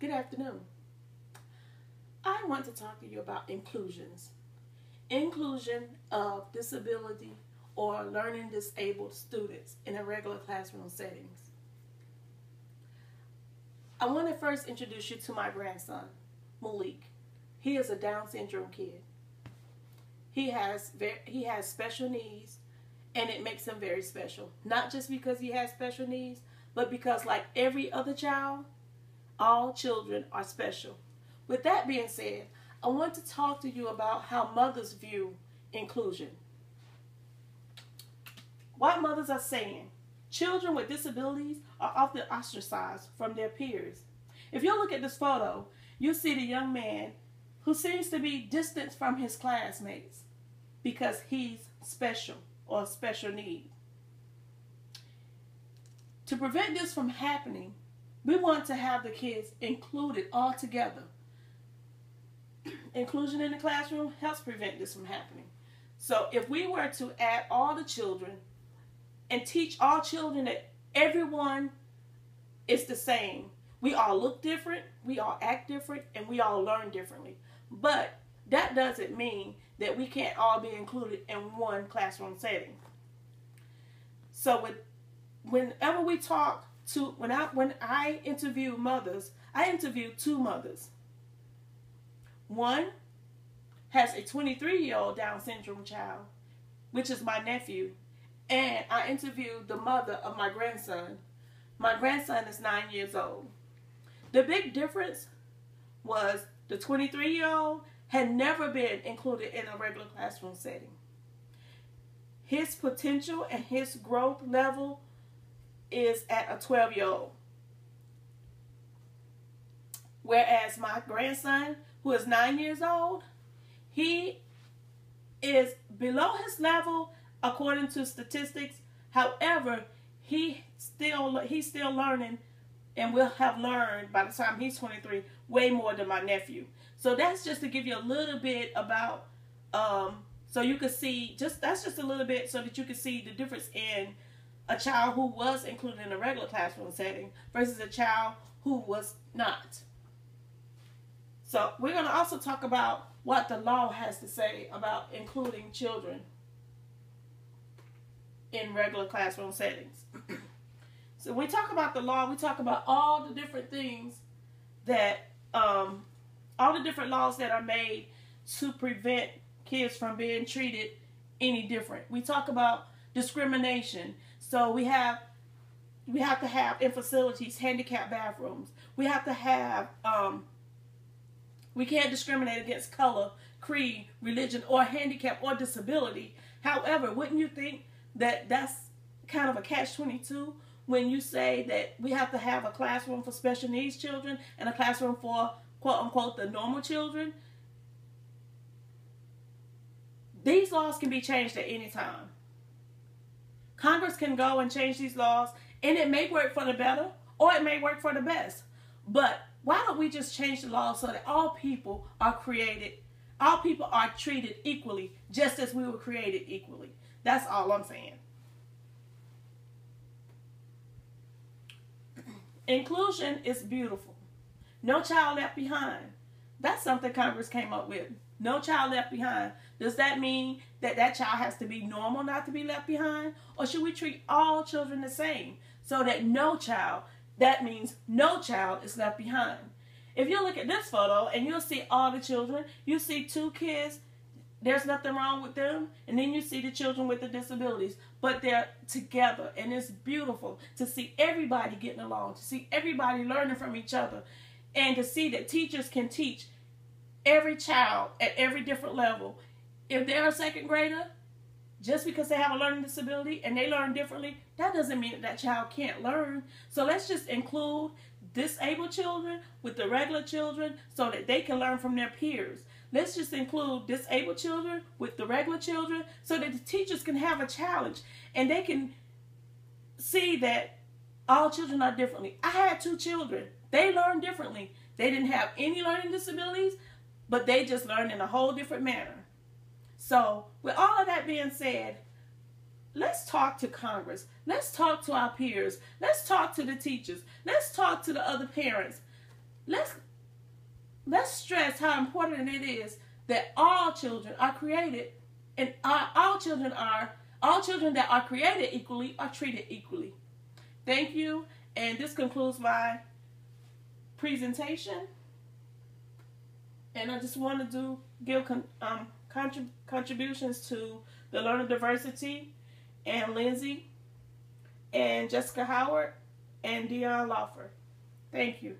Good afternoon. I want to talk to you about inclusions. Inclusion of disability or learning disabled students in a regular classroom settings. I want to first introduce you to my grandson, Malik. He is a Down syndrome kid. He has special needs, and it makes him very special. Not just because he has special needs, but because like every other child, all children are special. With that being said, I want to talk to you about how mothers view inclusion. What mothers are saying, children with disabilities are often ostracized from their peers. If you look at this photo, you'll see the young man who seems to be distant from his classmates because he's special or special need. To prevent this from happening, we want to have the kids included all together. Inclusion in the classroom helps prevent this from happening. So if we were to add all the children and teach all children that everyone is the same, we all look different, we all act different, and we all learn differently. But that doesn't mean that we can't all be included in one classroom setting. So whenever we talk to, when I interview mothers, I interview two mothers. One has a 23-year-old Down syndrome child, which is my nephew, and I interviewed the mother of my grandson. My grandson is 9 years old. The big difference was the 23-year-old had never been included in a regular classroom setting. His potential and his growth level is at a 12-year-old. Whereas my grandson, who is 9 years old, he is below his level according to statistics. However, he's still learning and will have learned by the time he's 23 way more than my nephew. So that's just to give you a little bit about so you can see that's just a little bit so that you can see the difference in a child who was included in a regular classroom setting versus a child who was not. So we're going to also talk about what the law has to say about including children in regular classroom settings. So when we talk about the law, we talk about all the different things that, all the different laws that are made to prevent kids from being treated any different. We talk about discrimination. So we have to have in facilities handicapped bathrooms. We have to have we can't discriminate against color, creed, religion, or handicap or disability. However, wouldn't you think that that's kind of a catch-22 when you say that we have to have a classroom for special needs children and a classroom for quote-unquote the normal children? These laws can be changed at any time. Congress can go and change these laws, and it may work for the better or it may work for the best. But why don't we just change the law so that all people are treated equally, just as we were created equally? That's all I'm saying. Inclusion is beautiful. No child left behind. That's something Congress came up with. No child left behind. Does that mean that that child has to be normal not to be left behind? Or should we treat all children the same so that that means no child is left behind? If you look at this photo and you'll see all the children, you see two kids, there's nothing wrong with them, and then you see the children with the disabilities, but they're together, and it's beautiful to see everybody getting along, to see everybody learning from each other, and to see that teachers can teach every child at every different level. If they're a second grader, just because they have a learning disability and they learn differently, that doesn't mean that that child can't learn. So let's just include disabled children with the regular children so that they can learn from their peers. Let's just include disabled children with the regular children so that the teachers can have a challenge and they can see that all children are differently. I had two children. They learned differently. They didn't have any learning disabilities, but they just learned in a whole different manner. So with all of that being said, let's talk to Congress. Let's talk to our peers. Let's talk to the teachers. Let's talk to the other parents. let's stress how important it is that all children are created, and all children that are created equally are treated equally. Thank you, and this concludes my presentation. And I just want to give contributions to the Learner Diversity and Lindsay and Jessica Howard and Dion Lawford. Thank you.